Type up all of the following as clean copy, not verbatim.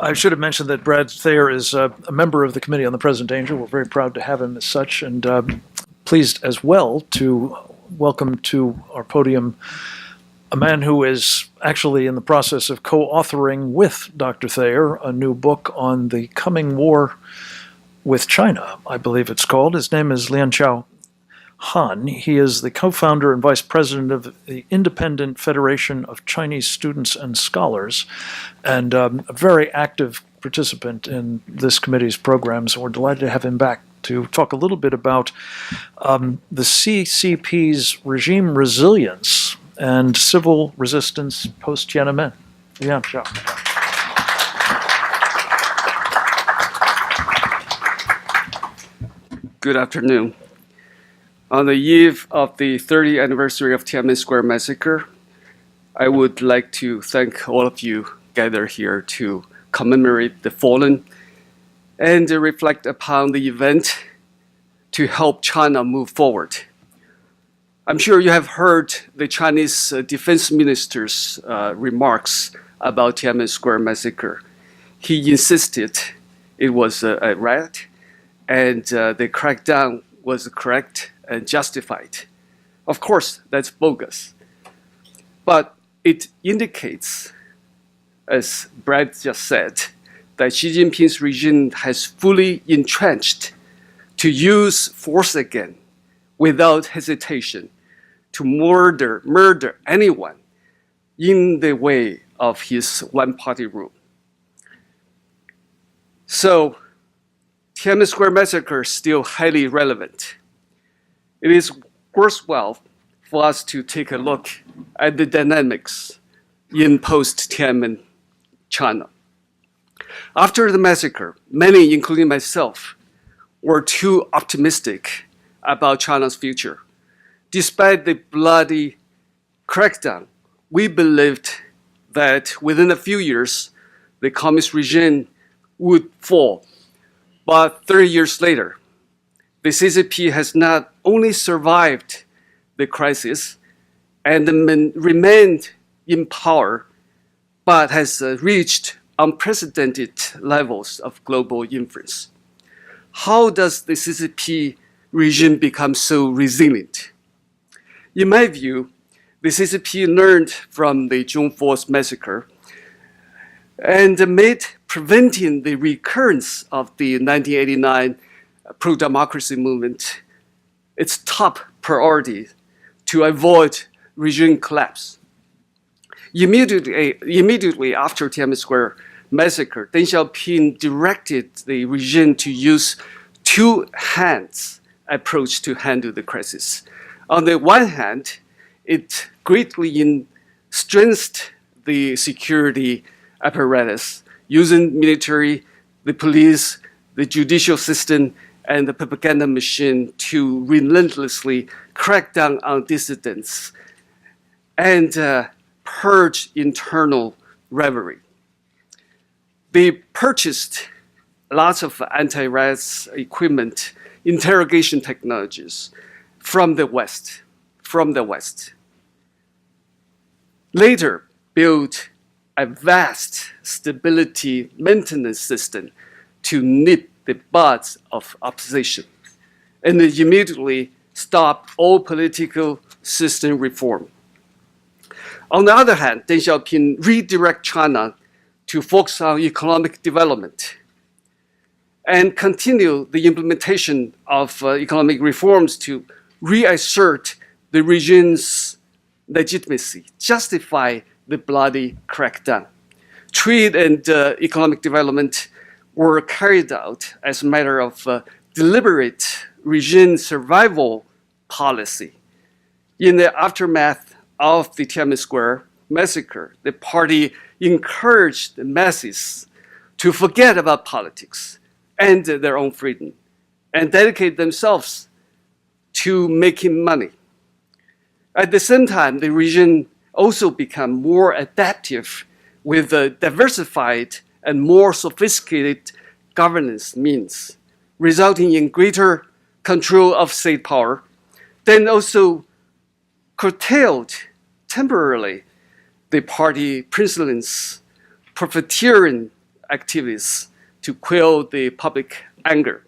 I should have mentioned that Brad Thayer is a member of the Committee on the Present Danger. We're very proud to have him as such, and pleased as well to welcome to our podium a man who is actually in the process of co-authoring with Dr. Thayer a new book on the coming war with China, I believe it's called. His name is Lianchao. Han. He is the co-founder and vice president of the Independent Federation of Chinese Students and Scholars, and a very active participant in this committee's programs. We're delighted to have him back to talk a little bit about the CCP's regime resilience and civil resistance post-Tiananmen. Yeah, sure. Good afternoon. On the eve of the 30th anniversary of Tiananmen Square massacre, I would like to thank all of you gathered here to commemorate the fallen and reflect upon the event to help China move forward. I'm sure you have heard the Chinese defense minister's remarks about Tiananmen Square massacre. He insisted it was a riot and the crackdown was correct and justified. Of course, that's bogus. But it indicates, as Brad just said, that Xi Jinping's regime has fully entrenched to use force again without hesitation to murder anyone in the way of his one-party rule. So, Tiananmen Square massacre is still highly relevant. It is worthwhile for us to take a look at the dynamics in post-Tiananmen China. After the massacre, many, including myself, were too optimistic about China's future. Despite the bloody crackdown, we believed that within a few years, the communist regime would fall. But 30 years later, the CCP has not only survived the crisis and remained in power, but has reached unprecedented levels of global influence. How does the CCP regime become so resilient? In my view, the CCP learned from the June 4th massacre and made preventing the recurrence of the 1989 pro-democracy movement its top priority to avoid regime collapse. Immediately after Tiananmen Square massacre, Deng Xiaoping directed the regime to use two-hands approach to handle the crisis. On the one hand, it greatly strengthened the security apparatus using military, the police, the judicial system, and the propaganda machine to relentlessly crack down on dissidents and purge internal rivalry. They purchased lots of anti-riots equipment, interrogation technologies from the West. Later, built a vast stability maintenance system to nip the buds of opposition, and immediately stopped all political system reform. On the other hand, Deng Xiaoping redirected China to focus on economic development and continue the implementation of economic reforms to reassert the regime's legitimacy, justify the bloody crackdown. Trade and economic development were carried out as a matter of deliberate regime survival policy. In the aftermath of the Tiananmen Square massacre, the party encouraged the masses to forget about politics and their own freedom and dedicate themselves to making money. At the same time, the regime also became more adaptive with diversified and more sophisticated governance means, resulting in greater control of state power, then also curtailed temporarily the party president's profiteering activities to quell the public anger.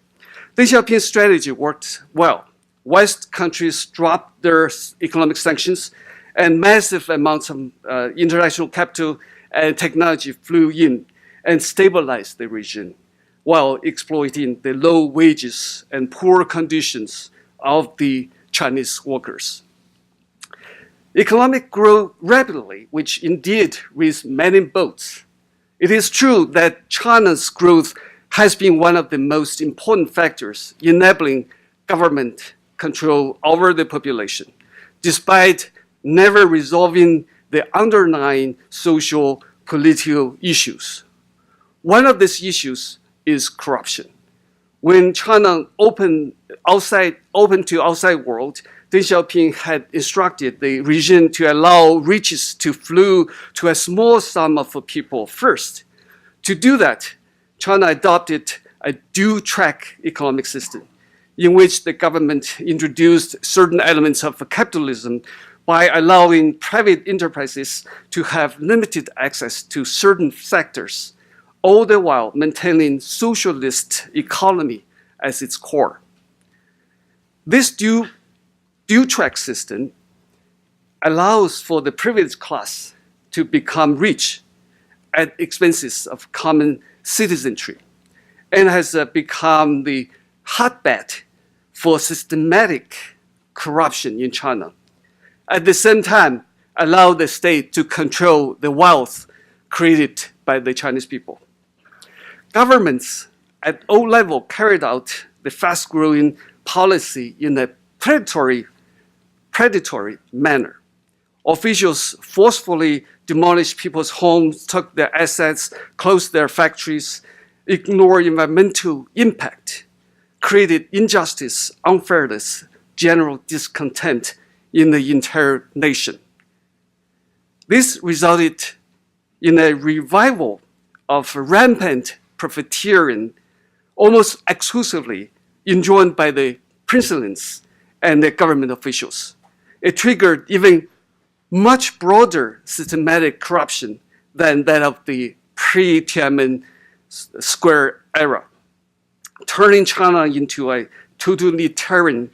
Deng Xiaoping's strategy worked well. West countries dropped their economic sanctions, and massive amounts of international capital and technology flew in and stabilized the region while exploiting the low wages and poor conditions of the Chinese workers. Economic grew rapidly, which indeed raised many boats. It is true that China's growth has been one of the most important factors enabling government control over the population, despite never resolving the underlying social political issues. One of these issues is corruption. When China opened to outside world, Deng Xiaoping had instructed the region to allow riches to flow to a small sum of people first. To do that, China adopted a dual-track economic system in which the government introduced certain elements of capitalism by allowing private enterprises to have limited access to certain sectors, all the while maintaining socialist economy as its core. This dual-track system allows for the privileged class to become rich at expenses of common citizenry and has become the hotbed for systematic corruption in China. At the same time, allow the state to control the wealth created by the Chinese people. Governments at all levels carried out the fast-growing policy in a predatory manner. Officials forcefully demolished people's homes, took their assets, closed their factories, ignored environmental impact, created injustice, unfairness, general discontent in the entire nation. This resulted in a revival of rampant profiteering, almost exclusively enjoined by the princelings and the government officials. It triggered even much broader systematic corruption than that of the pre-Tiananmen Square era, turning China into a totalitarian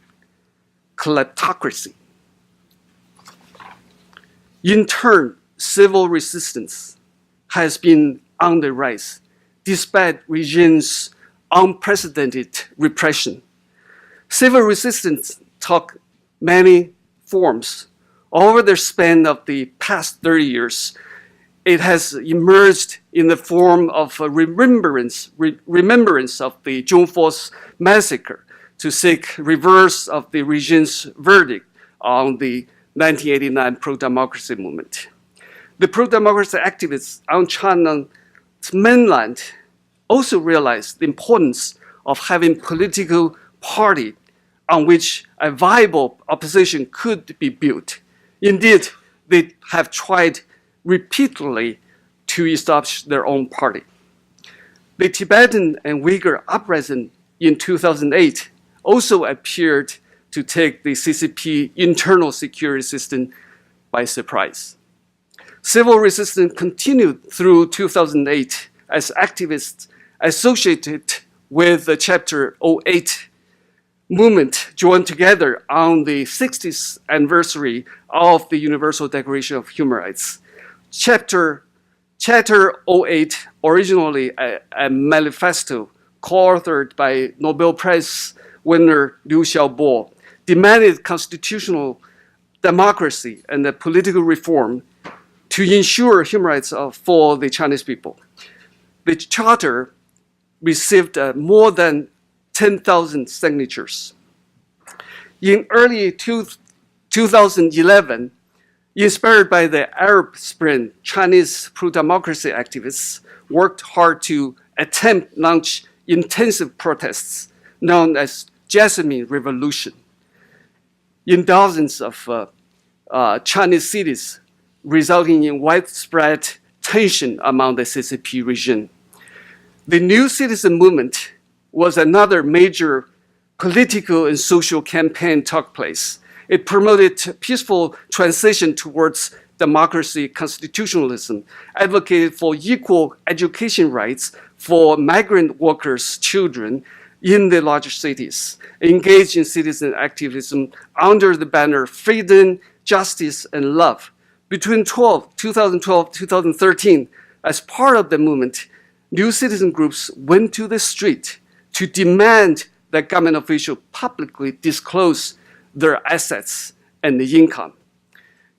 kleptocracy. In turn, civil resistance has been on the rise, despite regime's unprecedented repression. Civil resistance took many forms. Over the span of the past 30 years, it has emerged in the form of a remembrance of the June 4th massacre to seek reverse of the regime's verdict on the 1989 pro-democracy movement. The pro-democracy activists on China's mainland also realized the importance of having political party on which a viable opposition could be built. Indeed, they have tried repeatedly to establish their own party. The Tibetan and Uyghur uprising in 2008 also appeared to take the CCP internal security system by surprise. Civil resistance continued through 2008 as activists associated with the Chapter 08 movement joined together on the 60th anniversary of the Universal Declaration of Human Rights. Chapter 08, originally a manifesto co-authored by Nobel Prize winner Liu Xiaobo, demanded constitutional democracy and the political reform to ensure human rights for the Chinese people. The charter received more than 10,000 signatures. In early 2011, inspired by the Arab Spring, Chinese pro-democracy activists worked hard to attempt launch intensive protests known as Jasmine Revolution in dozens of Chinese cities, resulting in widespread tension among the CCP regime. The New Citizen Movement was another major political and social campaign took place. It promoted peaceful transition towards democracy, constitutionalism, advocated for equal education rights for migrant workers' children in the larger cities, engaged in citizen activism under the banner freedom, justice, and love. Between 2012 2013, as part of the movement, new citizen groups went to the street to demand that government officials publicly disclose their assets and the income.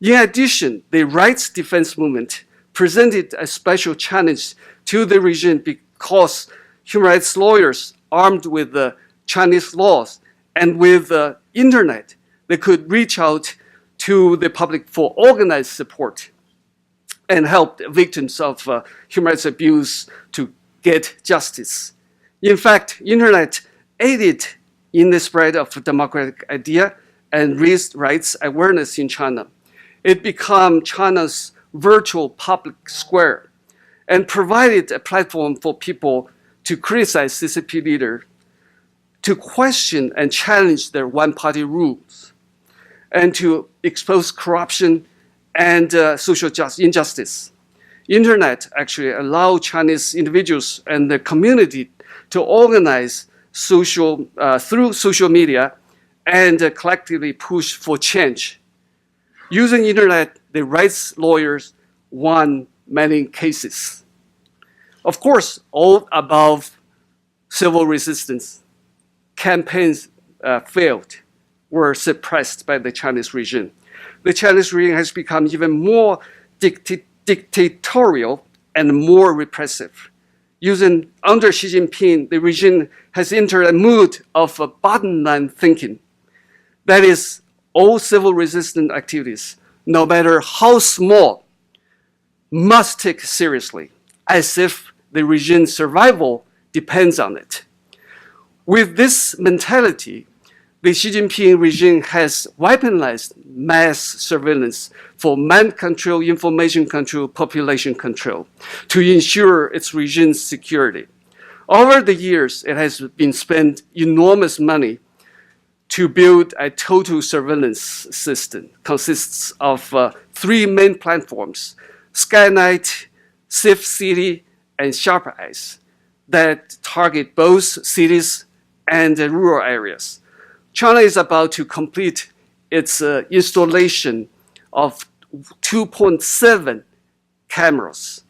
In addition, the rights defense movement presented a special challenge to the regime because human rights lawyers armed with the Chinese laws and with the internet, they could reach out to the public for organized support and help victims of human rights abuse to get justice. In fact, internet aided in the spread of democratic idea and raised rights awareness in China. It became China's virtual public square and provided a platform for people to criticize CCP leaders, to question and challenge their one-party rules, and to expose corruption and social injustice. Internet actually allowed Chinese individuals and the community to organize through social media and collectively push for change. Using internet, the rights lawyers won many cases. Of course, all above civil resistance campaigns failed, were suppressed by the Chinese regime. The Chinese regime has become even more dictatorial and more repressive. Under Xi Jinping, the regime has entered a mood of bottom line thinking. That is, all civil resistance activities, no matter how small, must take seriously, as if the regime's survival depends on it. With this mentality, the Xi Jinping regime has weaponized mass surveillance for mind control, information control, population control to ensure its regime's security. Over the years, it has been spent enormous money to build a total surveillance system. Consists of three main platforms: Skynet, Safe City, and Sharp Eyes, that target both cities and rural areas. China is about to complete its installation of 2.7 cameras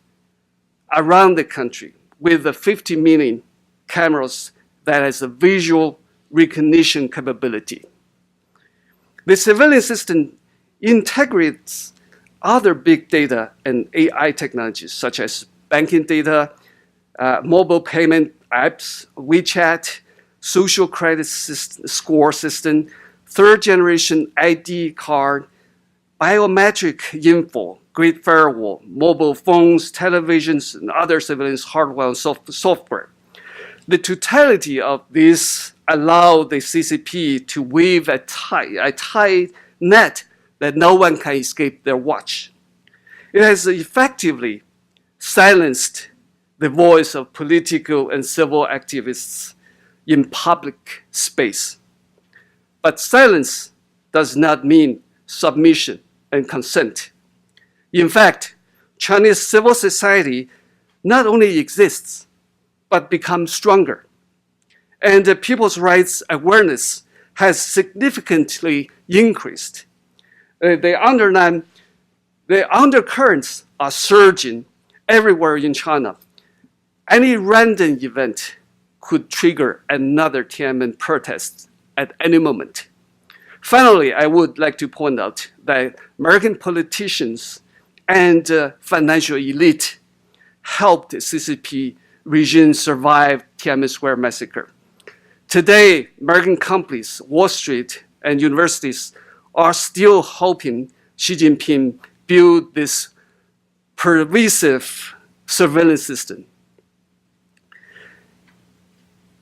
around the country with 50 million cameras that has a visual recognition capability. The surveillance system integrates other big data and AI technologies such as banking data, mobile payment apps, WeChat, social credit score system, third generation ID card, biometric info, Great Firewall, mobile phones, televisions, and other surveillance hardware and software. The totality of this allow the CCP to weave a tight net that no one can escape their watch. It has effectively silenced the voice of political and civil activists in public space. But silence does not mean submission and consent. In fact, Chinese civil society not only exists, but becomes stronger. And the people's rights awareness has significantly increased. The undercurrents are surging everywhere in China. Any random event could trigger another Tiananmen protest at any moment. Finally, I would like to point out that American politicians and financial elite helped the CCP regime survive Tiananmen Square massacre. Today, American companies, Wall Street, and universities are still helping Xi Jinping build this pervasive surveillance system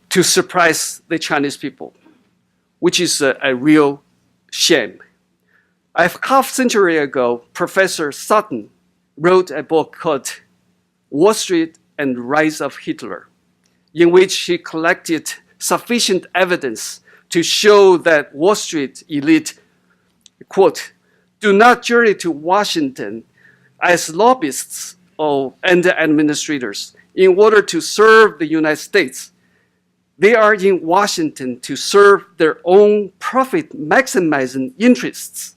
to suppress the Chinese people, which is a real shame. A half century ago, Professor Sutton wrote a book called Wall Street and the Rise of Hitler, in which he collected sufficient evidence to show that Wall Street elite, quote, do not journey to Washington as lobbyists and administrators in order to serve the United States. They are in Washington to serve their own profit-maximizing interests.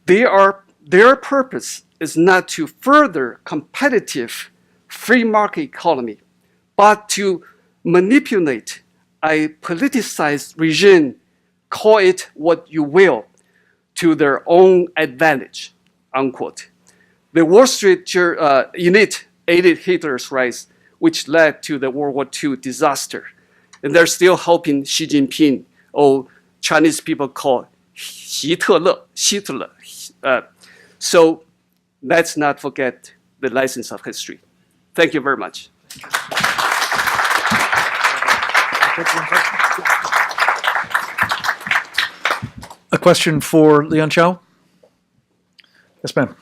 Their purpose is not to further competitive free market economy, but to manipulate a politicized regime, call it what you will, to their own advantage, unquote. The Wall Street elite aided Hitler's rise, which led to the World War II disaster. And they're still helping Xi Jinping, or Chinese people call Hitler. So let's not forget the lessons of history. Thank you very much. A question for Lianchao? Yes, ma'am.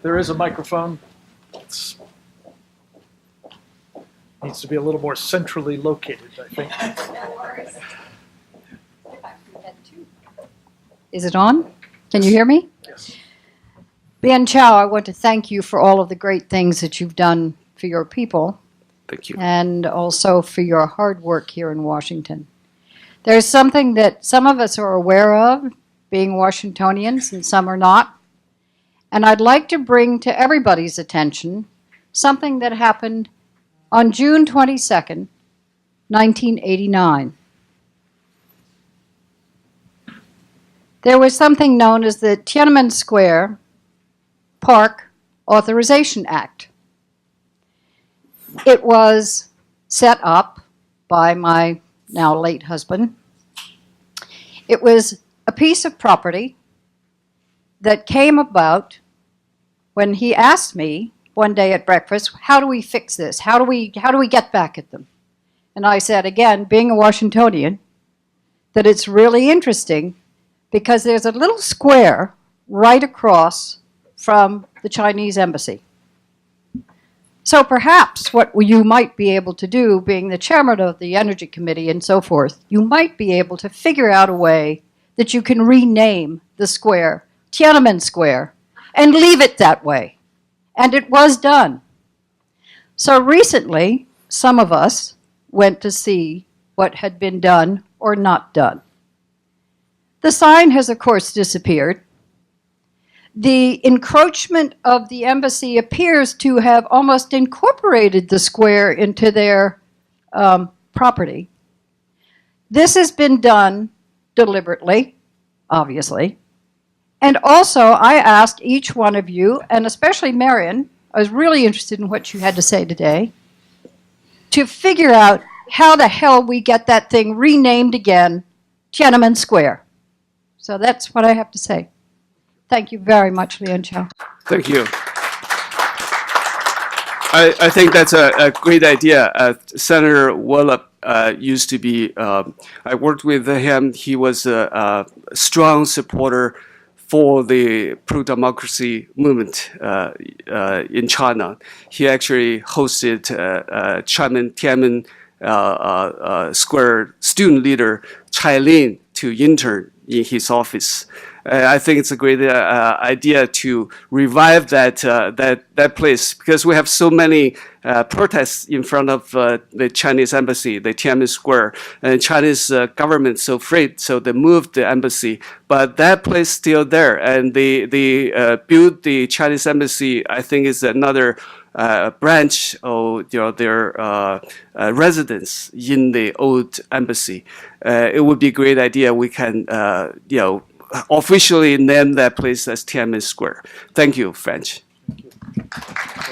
There is a microphone. It needs to be a little more centrally located, I think. Is it on? Can you hear me? Yes. Lianchao, I want to thank you for all of the great things that you've done for your people. Thank you. And also for your hard work here in Washington. There's something that some of us are aware of, being Washingtonians, and some are not. And I'd like to bring to everybody's attention something that happened on June 22nd, 1989. There was something known as the Tiananmen Square Park Authorization Act. It was set up by my now late husband. It was a piece of property that came about when he asked me one day at breakfast, how do we fix this? How do we get back at them? And I said, again, being a Washingtonian, that it's really interesting because there's a little square right across from the Chinese embassy. So perhaps what you might be able to do, being the chairman of the Energy Committee and so forth, you might be able to figure out a way that you can rename the square Tiananmen Square and leave it that way. And it was done. So recently, some of us went to see what had been done or not done. The sign has, of course, disappeared. The encroachment of the embassy appears to have almost incorporated the square into their property. This has been done deliberately, obviously. And also, I asked each one of you, and especially Marion, I was really interested in what you had to say today, to figure out how the hell we get that thing renamed again, Tiananmen Square. So that's what I have to say. Thank you very much, Lianchao. Thank you. I think that's a great idea. Senator Wallop used to be, I worked with him. He was a strong supporter for the pro-democracy movement in China. He actually hosted Tiananmen Square student leader Chai Lin to intern in his office. I think it's a great idea to revive that place because we have so many protests in front of the Chinese embassy, the Tiananmen Square, and Chinese government so afraid, so they moved the embassy. But that place is still there, and they built the Chinese embassy. I think is another branch of their residence in the old embassy. It would be a great idea. We can officially name that place as Tiananmen Square. Thank you, French. Thank you.